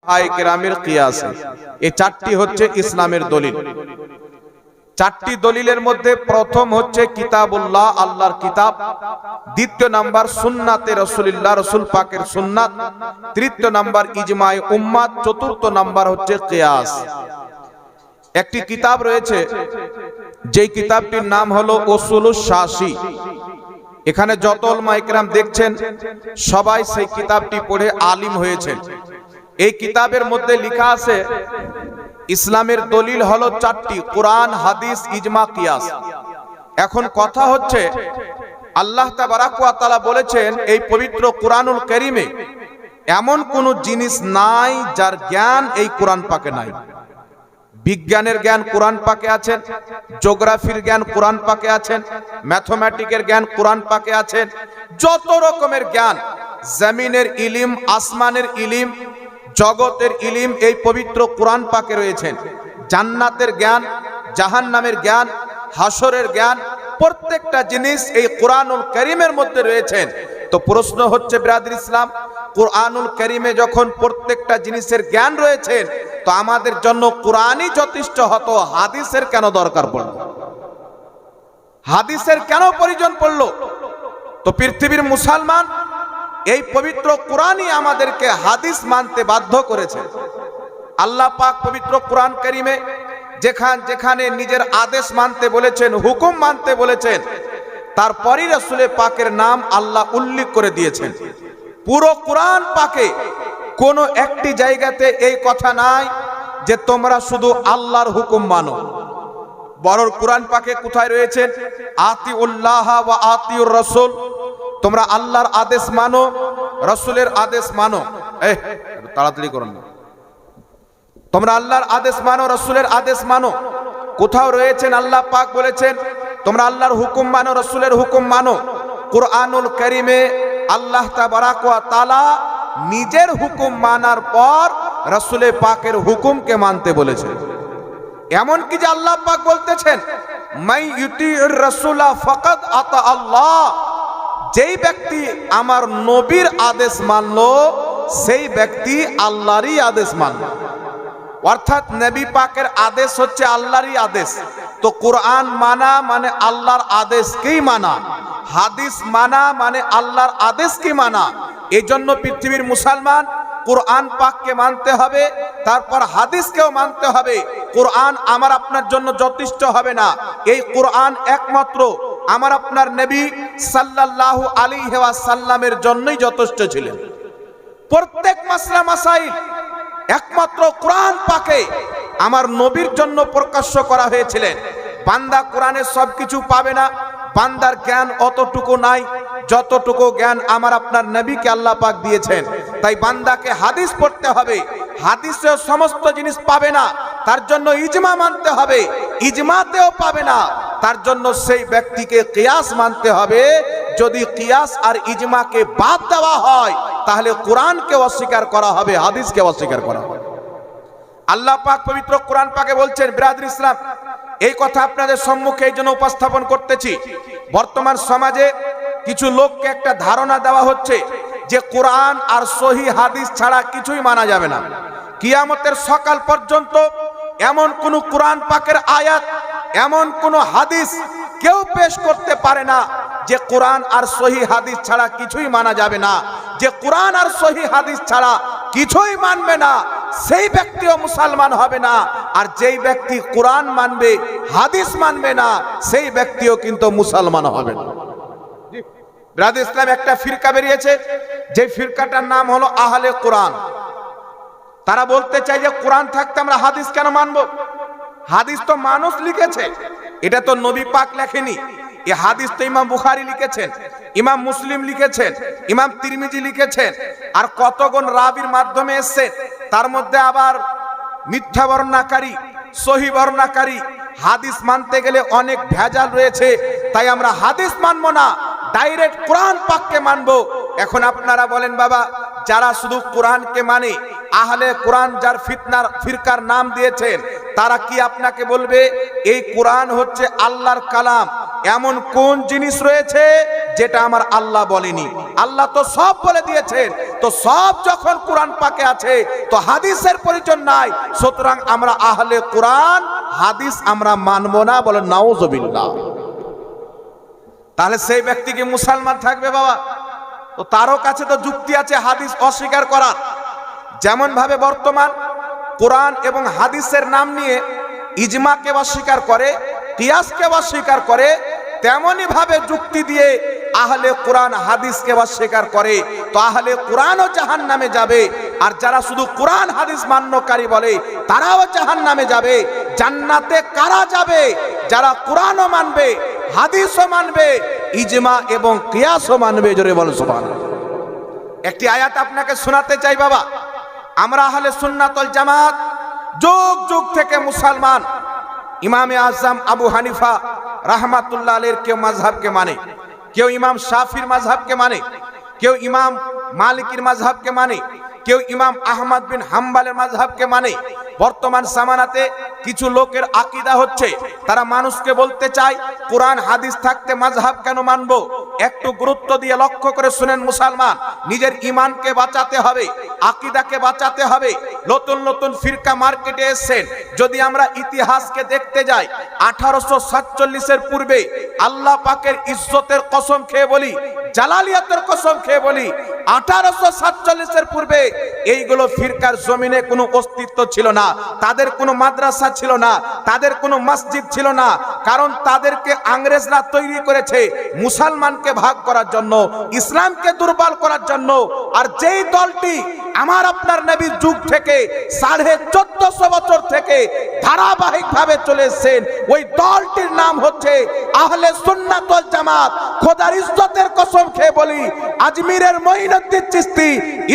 সাহাবায়ে কেরামের কিয়াস। এই চারটি হচ্ছে ইসলামের দলিল। চারটি দলিলের মধ্যে প্রথম হচ্ছে কিতাবুল্লাহ, আল্লাহর কিতাব। দ্বিতীয় নাম্বার সুন্নাতে রাসূলুল্লাহ, রাসূল পাকের সুন্নাত। তৃতীয় নাম্বার ইজমায়ে উম্মাত। চতুর্থ নাম্বার হচ্ছে কিয়াস। একটি কিতাব রয়েছে, যেই কিতাবটির নাম হলো উসুলুশ শাসি। এখানে যত উলামায়ে কেরাম দেখছেন সবাই সেই কিতাবটি পড়ে আলিম হয়েছেন। এই কিতাবের মধ্যে লেখা আছে ইসলামের দলিল হলো চারটি: কোরআন, হাদিস, ইজমা, কিয়াস। এখন কথা হচ্ছে, আল্লাহ তাবারাক ওয়া তাআলা বলেছেন এই পবিত্র কোরআনুল কারীমে এমন কোন জিনিস নাই যার জ্ঞান এই কোরআন পাকে নাই। বিজ্ঞানের জ্ঞান কোরআন পাকে আছেন, জিওগ্রাফির জ্ঞান কোরআন পাকে আছেন, ম্যাথমেটিকের জ্ঞান কোরআন পাকে আছেন। যত রকমের জ্ঞান, জমিনের ইলিম, আসমানের ইলিম, জগতের ইলিম এই পবিত্র কোরআন পাকে রয়েছেন। জান্নাতের জ্ঞান, জাহান্নামের জ্ঞান, হাসরের জ্ঞান, প্রত্যেকটা জিনিস এই কোরআনুল কারীমের মধ্যে রয়েছেন। তো প্রশ্ন হচ্ছে ব্রাদার ইসলাম, কোরআনুল কারীমে যখন প্রত্যেকটা জিনিসের জ্ঞান রয়েছে, তো আমাদের জন্য কোরআনই যথেষ্ট হতো, হাদিসের কেন দরকার পড়ল? হাদিসের কেন প্রয়োজন পড়ল? তো পৃথিবীর মুসলমান এই পবিত্র কোরআনই আমাদেরকে হাদিস মানতে বাধ্য করেছে। আল্লাহ পাক পবিত্র কোরআন কারীমে যেখানে নিজের আদেশ মানতে বলেছেন, হুকুম মানতে বলেছেন, তারপরই রাসূলে পাকের নাম আল্লাহ উল্লেখ করে দিয়েছেন। পুরো কোরআন পাকে কোনো একটি জায়গাতে এই কথা নাই যে তোমরা শুধু আল্লাহর হুকুম মানো। বরং কোরআন পাকে কোথায় রয়েছেন? আতিউল্লাহ ওয়া আতিউর রাসূল, তোমরা আল্লাহর আদেশ মানো, রাসূলের আদেশ মানো। একটু তাড়াতাড়ি করুন না। তোমরা আল্লাহর আদেশ মানো, রাসূলের আদেশ মানো। কোথাও রয়েছেন আল্লাহ পাক বলেছেন তোমরা আল্লাহর হুকুম মানো, রাসূলের হুকুম মানো। কোরআনুল কারীমে আল্লাহ তাবারাক ওয়া তাআলা নিজের হুকুম মানার পর রাসূলে পাকের হুকুমকে মানতে বলেছেন। এমন কি যে আল্লাহ পাক বলতেছেন, মাই ইউতিউর রাসূলা ফাকাদ আতা আল্লাহ, যেই ব্যক্তি আমার নবীর আদেশ মানলো সেই ব্যক্তি আল্লাহরই আদেশ মানলো। অর্থাৎ নবী পাকের আদেশ হচ্ছে আল্লাহরই আদেশ। তো কোরআন মানা মানে আল্লাহর আদেশকেই মানা, হাদিস মানা মানে আল্লাহর আদেশকে মানা। এজন্য পৃথিবীর মুসলমান কোরআন পাককে মানতে হবে, তারপর হাদিসকেও মানতে হবে। কোরআন আমার আপনার জন্য যথেষ্ট হবে না। এই কোরআন একমাত্র আমার আপনার নবী সাল্লাল্লাহু আলাইহি ওয়াসাল্লামের জন্যই যথেষ্ট ছিলেন। প্রত্যেক মাসলা মাসাইল একমাত্র কোরআন পাকে আমার নবীর জন্য প্রকাশ্য করা হয়েছিলেন। বান্দা কোরআনের সবকিছু পাবে না, বান্দার জ্ঞান অতটুকু নাই যতটুকু জ্ঞান আমার আপনার নবীকে আল্লাহ পাক দিয়েছেন। তাই বান্দাকে হাদিস পড়তে হবে, হাদিসেও সমস্ত জিনিস পাবে না, তার জন্য ইজমা মানতে হবে, ইজমাতেও পাবে না, তার জন্য সেই ব্যক্তিকে কিয়াস মানতে হবে। যদি কিয়াস আর ইজমাকে বাদ দেওয়া হয় তাহলে কোরআনকে অস্বীকার করা হবে, হাদিসকে অস্বীকার করা হবে। আল্লাহ পাক পবিত্র কোরআন পাকে বলছেন, ব্রাদার ইসলাম এই কথা আপনাদের সম্মুখে এই জন্য উপস্থাপন করতেছি, বর্তমান সমাজে কিছু লোককে একটা ধারণা দেওয়া হচ্ছে যে কোরআন আর সহিহ হাদিস ছাড়া কিছুই মানা যাবে না। কিয়ামতের সকাল পর্যন্ত এমন কোন কোরআন পাকের আয়াত, এমন কোন হাদিস কেউ পেশ করতে পারে না যে কোরআন আর সহিহ হাদিস ছাড়া কিছুই মানা যাবে না। যে কোরআন আর সহিহ হাদিস ছাড়া কিছুই মানবে না সেই ব্যক্তিও মুসলমান হবে না, আর যেই ব্যক্তি কোরআন মানবে হাদিস মানবে না সেই ব্যক্তিও কিন্তু মুসলমান হবে না। ব্রাদার ইসলাম একটা ফিরকা বেরিয়েছে, যে ফিরকাটার নাম হলো আহলে কোরআন। তারা বলতে চায় যে কোরআন থাকতে আমরা হাদিস কেন মানবো? হাদিস তো মানুষ লিখেছে, এটা তো নবী পাক লেখেনি। এই হাদিস তো ইমাম বুখারী লিখেছেন, ইমাম মুসলিম লিখেছেন, ইমাম তিরমিজি লিখেছেন, আর কতগুণ রাবির মাধ্যমে এসেছে। তার মধ্যে আবার মিথ্যা বর্ণনাকারী, সহিহ বর্ণনাকারী। হাদিস মানতে গেলে অনেক ভেজাল রয়েছে, তাই আমরা হাদিস মানবো না, ডাইরেক্ট কোরআন পাককে মানবো। এখন আপনারা বলেন, বাবা যারা শুধু কোরআনকে মানে, আহলে কোরআন যার ফিরকার নাম দিয়েছেন, তারা কি আপনাকে বলবে এই কোরআন হচ্ছে আল্লাহর কালাম? এমন কোন জিনিস রয়েছে যেটা আমার আল্লাহ বলেনি। আল্লাহ তো সব বলে দিয়েছেন, তো সব যখন কোরআন পাকে আছে তো হাদিসের প্রয়োজন নাই, সুতরাং আমরা আহলে কোরআন, হাদিস আমরা মানব না, বলে নাউজুবিল্লাহ। তাহলে সেই ব্যক্তি কি মুসলমান থাকবে বাবা? তো তারও কাছে তো যুক্তি আছে হাদিস অস্বীকার করার। যেমন ভাবে বর্তমান কোরআন এবং হাদিসের নাম নিয়ে ইজমাকে অস্বীকার করে, কিয়াসকে অস্বীকার করে, তেমনি ভাবে যুক্তি দিয়ে আহলে কোরআন হাদিসকে অস্বীকার করে। তো আহলে কোরআনও জাহান্নামে যাবে, আর যারা শুধু কোরআন হাদিস মান্যকারী বলে তারাও জাহান্নামে যাবে। জান্নাতে কারা যাবে? যারা কোরআনও মানবে, হাদিসও মানবে, ইজমা এবং কিয়াসও মানবে। জোরে বল সুবহানাল্লাহ। একটি আয়াত আপনাকে শোনাতে চাই বাবা। আমরা আহলে সুন্নাত ওয়াল জামাত যুগ যুগ থেকে মুসলমান। ইমামে আজম আবু হানিফা রাহমাতুল্লাহ আলাইহির কেউ মাযহাবকে মানে, কেউ ইমাম শাফির মাযহাবকে মানে, কেউ ইমাম মালিকির মাযহাবকে মানে, কেউ ইমাম আহমদ বিন হাম্বলের মাযহাবকে মানে। বর্তমান জামানাতে কিছু লোকের আকীদা হচ্ছে, তারা মানুষকে বলতে চায় কোরআন হাদিস থাকতে মাযহাব কেন মানবো? একটু গুরুত্ব দিয়ে লক্ষ্য করে শুনেন মুসলমান, নিজের ঈমানকে বাঁচাতে হবে, আকীদাকে বাঁচাতে হবে। নতুন নতুন ফিরকা মার্কেটে এসেছেন। যদি আমরা ইতিহাসকে দেখতে যাই, 1847 পূর্বে আল্লাহ পাকের ইজ্জতের কসম খেয়ে বলি, জালালিয়াতের কসম খেয়ে বলি, 1847 পূর্বে এইগুলো ফিরকার জমিনে কোনো অস্তিত্ব ছিল না। তাদের কোনো মাদ্রাসা ছিল না, তাদের কোনো মসজিদ ছিল না, কারণ তাদেরকে ইংরেজরা তৈরি করেছে মুসলমানকে ভাগ করার জন্য, ইসলামকে দুর্বল করার জন্য। আর যেই দলটি আমার আপনার নবীর যুগ থেকে 1450 বছর থেকে ধারাবাহিকভাবে চলে এসেছেন, ওই দলটির নাম হচ্ছে আহলে সুন্নাত ওয়াল জামাত। খোদার ইজ্জতের কসম খেয়ে বলি, আজমিরের মঈনুদ্দিন চিশতি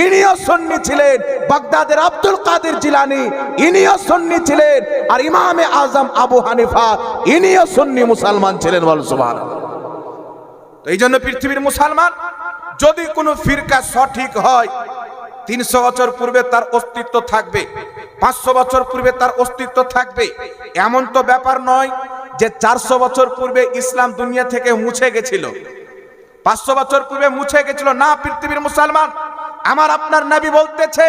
ইনিও সুন্নি ছিলেন, বাগদাদের আব্দুল কাদের জিলানী ইনিও সুন্নি ছিলেন, আর ইমামে আজম আবু হানিফা ইনিও সুন্নি মুসলমান ছিলেন। বল সুবহানাল্লাহ। তো এই জন্য পৃথিবীর মুসলমান যদি কোনো ফিরকা সঠিক হয়, 300 বছর পূর্বে তার অস্তিত্ব থাকবে, 500 বছর পূর্বে তার অস্তিত্ব থাকবে। এমন তো ব্যাপার নয় যে 400 বছর পূর্বে ইসলাম দুনিয়া থেকে মুছে গেছিল, 500 বছর পূর্বে মুছে গেছিল না। পৃথিবীর মুসলমান, আমার আপনার নবী বলতেছে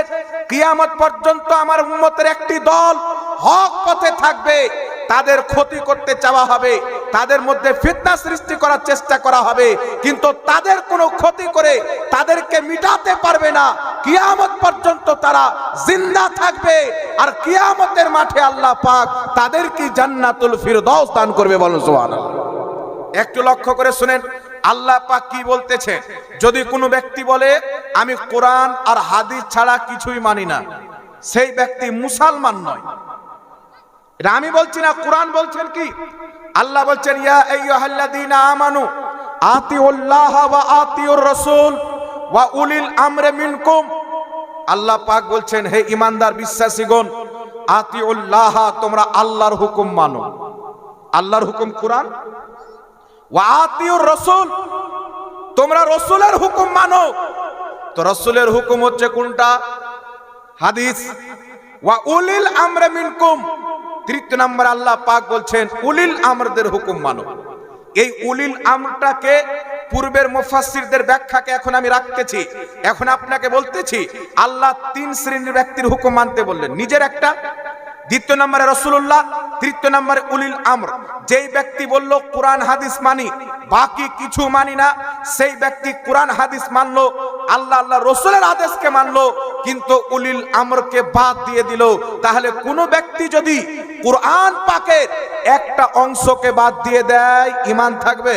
কিয়ামত পর্যন্ত আমার উম্মতের একটি দল হক পথে থাকবে, তাদের ক্ষতি করতে চাওয়া হবে, তাদের মধ্যে ফিতনা সৃষ্টি করার চেষ্টা করা হবে, কিন্তু তাদের কোনো ক্ষতি করে তাদেরকে মিটাতে পারবে না। কিয়ামত পর্যন্ত তারা জিন্দা থাকবে, আর কিয়ামতের মাঠে আল্লাহ পাক তাদেরকে জান্নাতুল ফিরদাউস দান করবে। বলুন সুবহানাল্লাহ। একটু লক্ষ্য করে শুনেন আল্লাহ পাক কি বলতেছে। যদি কোনো ব্যক্তি বলে আমি কোরআন আর হাদিস ছাড়া কিছুই মানি না, সেই ব্যক্তি মুসলমান নয়। এটা আমি বলছি না, কোরআন বলছেন কি? আল্লাহ বলছেন ইয়া আইয়ুহাল্লাযীনা আমানু আতিউল্লাহ ওয়া আতিউর রাসূল ওয়া উলিল আমরি মিনকুম। আল্লাহ পাক বলছেন হে ঈমানদার বিশ্বাসীগণ, আতিউল্লাহ, তোমরা আল্লাহর হুকুম মানো। আল্লাহর হুকুম কোরআন, ওয়া আতিউর রাসূল, তোমরা রাসূলের হুকুম মানো। তো রাসূলের হুকুম হচ্ছে কোনটা? হাদিস। ওয়া উলিল আমরি মিনকুম, তৃতীয় নম্বর আল্লাহ পাক বলছেন উলিল আমরদের হুকুম মানো। এই উলিল আমরটাকে পূর্বের মুফাসসিরদের ব্যাখ্যাকে এখন আমি রাখতেছি, এখন আপনাকে বলতেছি আল্লাহ 3 শ্রেণীর ব্যক্তির হুকুম মানতে বললেন। নিজের একটা, দ্বিতীয় নম্বরে রাসূলুল্লাহ, তৃতীয় নম্বরে উলিল আমর। যেই ব্যক্তি বলল কোরআন হাদিস মানি, বাকি কিছু মানি না, সেই ব্যক্তি কোরআন হাদিস মানলো, আল্লাহ আল্লাহ রাসূলের আদেশকে মানলো, কিন্তু উলিল আমরকে বাদ দিয়ে দিল। তাহলে কোন ব্যক্তি যদি কোরআন পাকের একটা অংশকে বাদ দিয়ে দেয়, ঈমান থাকবে?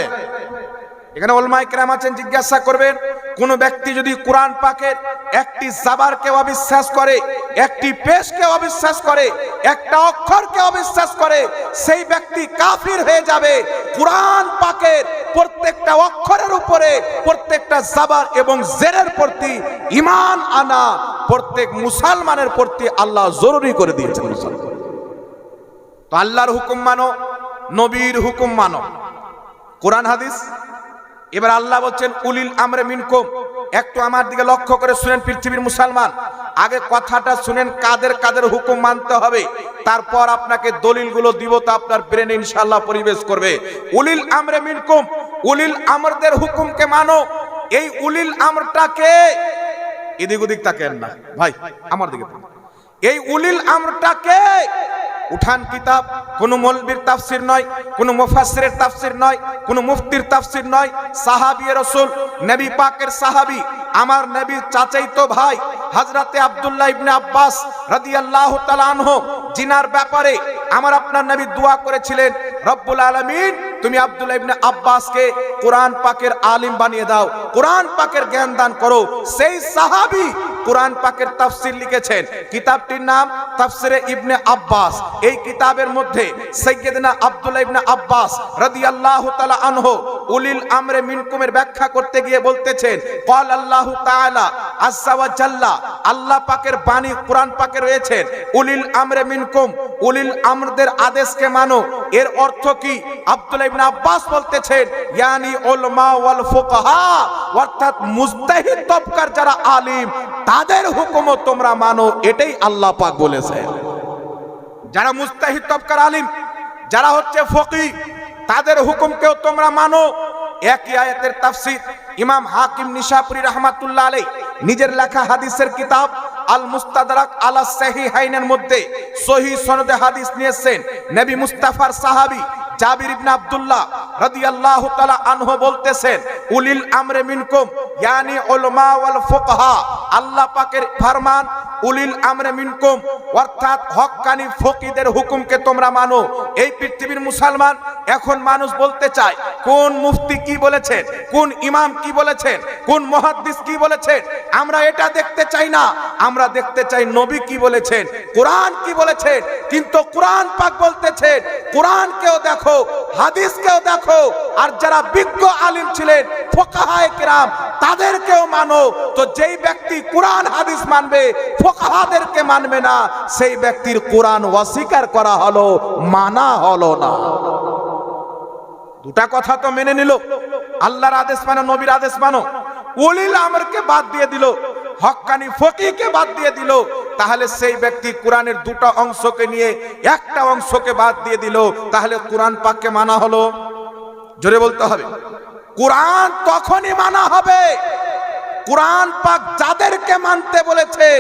এখানে উলামায়ে কেরাম আছেন, জিজ্ঞাসা করবেন কোন ব্যক্তি যদি কোরআন পাকের একটি জাবারকে অবিশ্বাস করে, একটি পেশকে অবিশ্বাস করে, একটা অক্ষরকে অবিশ্বাস করে, সেই ব্যক্তি কাফির হয়ে যাবে। কোরআন পাকের প্রত্যেকটা অক্ষরের উপরে, প্রত্যেকটা জাবার এবং জেরের প্রতি ঈমান আনা প্রত্যেক মুসলমানের প্রতি আল্লাহ জরুরি করে দিয়েছেন। তো আল্লাহর হুকুম মানো, নবীর হুকুম মানো, কোরআন হাদিস। এবার আল্লাহ বলছেন উলিল আমরে মিনকুম। একটু আমার দিকে লক্ষ্য করে শুনেন পৃথিবীর মুসলমান, আগে কথাটা শুনেন কাদের কাদের হুকুম মানতে হবে, তারপর আপনাকে দলিলগুলো দিব, তো আপনার ব্রেন ইনশাআল্লাহ পরিবেশ করবে। উলিল আমরে মিনকুম, উলিল আমরদের হুকুমকে মানো। এই উলিল আমরটাকে, এদিক ওদিক তাকেন না ভাই, আমার দিকে এই উলিল আমরটাকে উঠান কিতাব, কোন মৌলবীর তাফসির নয়, কোন মুফাসসিরের তাফসির নয়, কোন মুফতির তাফসির নয়, সাহাবী রাসূল নবী পাকের সাহাবী, আমার নবীর চাচাইতো ভাই হযরতে আব্দুল্লাহ ইবনে আব্বাস রাদিয়াল্লাহু তাআলা আনহু, জিনার ব্যাপারে আমার আপনার নবী দোয়া করেছিলেন, রব্বুল আলামিন তুমি আব্দুল্লাহ ইবনে আব্বাসকে কোরআন পাকের আলিম বানিয়ে দাও, কোরআন পাকের জ্ঞান দান করো। সেই সাহাবী কোরআন পাকের তাফসির লিখেছেন, কিতাবটির নাম তাফসিরে ইবনে আব্বাস। এই কিতাবের মধ্যে সাইয়্যিদনা আব্দুল্লাহ ইবনে আব্বাস রাদিয়াল্লাহু তাআলা আনহু উলিল আমরে মিনকুমের ব্যাখ্যা করতে গিয়ে বলতেছেন, ক্বাল আল্লাহু তাআলা আযজা ওয়া জাল্লা, আল্লাহ পাকের বাণী কোরআন পাকে রয়েছে, উলিল আমরে মিনকুম, উলিল আমরদের আদেশকে মানো। এর অর্থ কি? আব্দুল্লাহ ইবনে আব্বাস বলতেছেন, ইয়ানি উলামা ওয়াল ফুকাহা, অর্থাৎ মুজতাহিদ তবকার যারা আলিম তাদের হুকুমও তোমরা মানো, এটাই আল্লাহ পাক বলেছেন। যারা মুজতাহিদ তবকার আলিম, যারা হচ্ছে ফকিহ, তাদের হুকুমকেও তোমরা মানো। একই আয়াতের তাফসীর ইমাম হাকিম নিশাপুরী রাহমাতুল্লাহ আলাইহি নিজের লেখা হাদিসের কিতাব আল মুস্তাদরাক আলা সাহিহাইনের মধ্যে সহিহ সনদে হাদিস নিয়েছেন। নবী মুস্তাফার সাহাবী জাবির ইবনে আব্দুল্লাহ রাদিয়াল্লাহু তাআলা আনহু বলতেছেন, উলিল আমরে মিনকুম ইয়ানি উলামা ওয়াল ফুকাহা, আল্লাহ পাকের ফরমান উলিল আমরে মিনকুম অর্থাৎ হক্কানি ফকিহদের হুকুমকে তোমরা মানো। এই পৃথিবীর মুসলমান এখন মানুষ বলতে চায় কোন মুফতি কি বলেছেন, কোন ইমাম কি বলেছেন, কোন মুহাদ্দিস কি বলেছেন। আমরা এটা দেখতে চাই না, আমরা দেখতে চাই নবী কি বলেছেন, কোরআন কি বলেছেন। কিন্তু কোরআন পাক বলতেছেন, কোরআনকেও দেখো, হাদিসকেও দেখো, আর যারা বিজ্ঞ আলিম ছিলেন ফুকাহায়ে কেরাম তাদেরকেও মানো। তো যেই ব্যক্তি কোরআন হাদিস মানবে, ফুকাহাদেরকে মানবে না, সেই ব্যক্তির কোরআন অস্বীকার করা হলো, মানা হলো না। দুটা কথা তো মেনে নিল, আল্লাহর আদেশ মানো, নবীর আদেশ মানো, উলিল আমরকে বাদ দিয়ে দিল, হক্কানি ফকিহকে বাদ দিয়ে দিল। তাহলে সেই ব্যক্তি কোরআনের দুটো অংশকে নিয়ে একটা অংশকে বাদ দিয়ে দিল, তাহলে কোরআন পাককে মানা হলো? জোরে বলতে হবে। কোরআন তখনই মানা হবে, কোরআন পাক যাদেরকে মানতে বলেছেন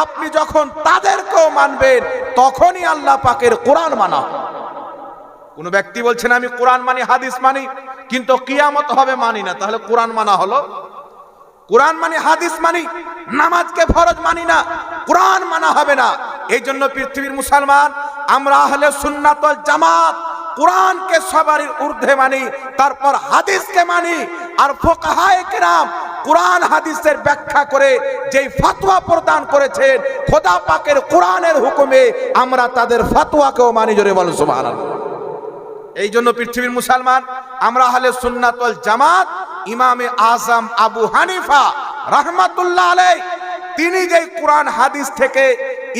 আপনি যখন তাদেরকেও মানবেন, তখনই আল্লাহ পাকের কোরআন মানা হবে। কোন ব্যক্তি বলছেন আমি কোরআন মানি, হাদিস মানি, কিন্তু কিয়ামত হবে মানি না, তাহলে কোরআন মানা হলো? কোরআন মানি, হাদিস মানি, নামাজকে ফরজ মানি না, কোরআন মানা হবে না। এই জন্য পৃথিবীর মুসলমান আমরা আহলে সুন্নাত ওয়াল জামাত কোরআনকে সবার ঊর্ধ্বে মানি, তারপর হাদিসকে মানি। আর ফুকাহায়ে কেরাম কোরআন হাদিসের ব্যাখ্যা করে যেই ফতোয়া প্রদান করেছেন খোদা পাকের কোরআনের হুকুমে, আমরা তাদের ফতোয়াকেও মানি। জোরে বলেন সুবহানাল্লাহ। এই জন্য পৃথিবীর মুসলমান আমরা আহলে সুন্নাত ওয়াল জামাত ইমামে আজম আবু হানিফা রাহমাতুল্লাহ আলাইহি তিনি যেই কোরআন হাদিস থেকে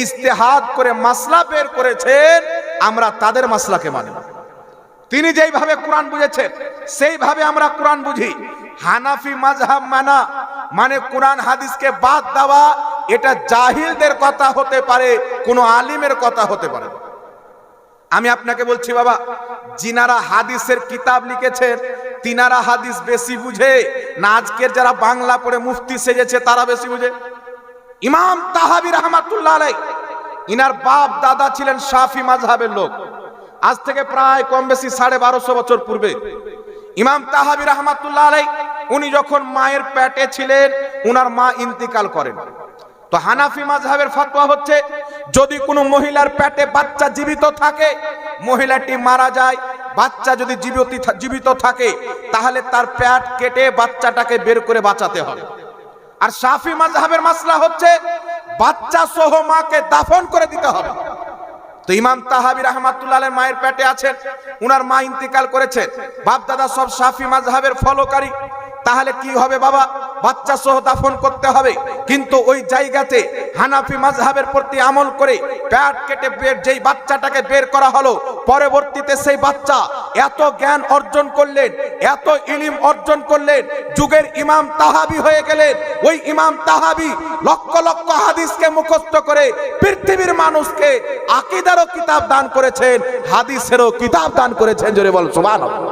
ইজতিহাদ করে মাসলা বের করেছেন, আমরা তাদের মাসলাকে মানি। তিনি যেইভাবে কোরআন বুঝেছেন সেইভাবে আমরা কোরআন বুঝি। হানাফি মাযহাব মানা মানে কোরআন হাদিসকে বাদ দেওয়া, এটা জাহিলদের কথা হতে পারে, কোনো আলিমের কথা হতে পারে। আমি আপনাকে বলছি বাবা, যিনারা হাদিসের কিতাব লিখেছেন তিনারা হাদিস বেশি বুঝে না আজকের যারা বাংলা পড়ে মুফতি সেজেছে তারা বেশি বুঝে? ইমাম তাহাবী রাহমাতুল্লাহ আলাইহি, ইনার বাপ দাদা ছিলেন শাফি মাযহাবের লোক। আজ থেকে প্রায় কম বেশি 1250 বছর পূর্বে ইমাম তাহাবী রাহমাতুল্লাহ আলাইহি উনি যখন মায়ের পেটে ছিলেন, উনার মা ইন্তিকাল করেন। তো হানাফি মাযহাবের ফতোয়া হচ্ছে, যদি কোনো মহিলার পেটে বাচ্চা জীবিত থাকে, মহিলাটি মারা যায়, বাচ্চা যদি জীবিত থাকে তাহলে তার পেট কেটে বাচ্চাটাকে বের করে বাঁচাতে হবে। আর শাফি মাযহাবের মাসলা হচ্ছে বাচ্চা সহ মাকে দাফন করে দিতে হবে। তো ইমাম তাহাবী রাহমাতুল্লাহ আলাইহি মায়ের পেটে আছেন, উনার মা ইন্তিকাল করেছেন, বাপ দাদা সব শাফি মাযহাবের ফলোকারী, তাহলে কি হবে বাবা? বাচ্চা সহ দাফন করতে হবে। কিন্তু ওই জায়গাতে হানাফি মাযহাবের প্রতি আমল করে পেট কেটে যেই বাচ্চাটাকে বের করা হলো, পরবর্তীতে সেই বাচ্চা এত জ্ঞান অর্জন করলেন, এত ইলম অর্জন করলেন, যুগের ইমাম তাহাবী হয়ে গেলেন। ওই ইমাম তাহাবী লক্ষ লক্ষ হাদিসকে মুখস্থ করে পৃথিবীর মানুষকে আকীদারও কিতাব দান করেছেন, হাদিসেরও কিতাব দান করেছেন। জোরে বল সুবহানাল্লাহ।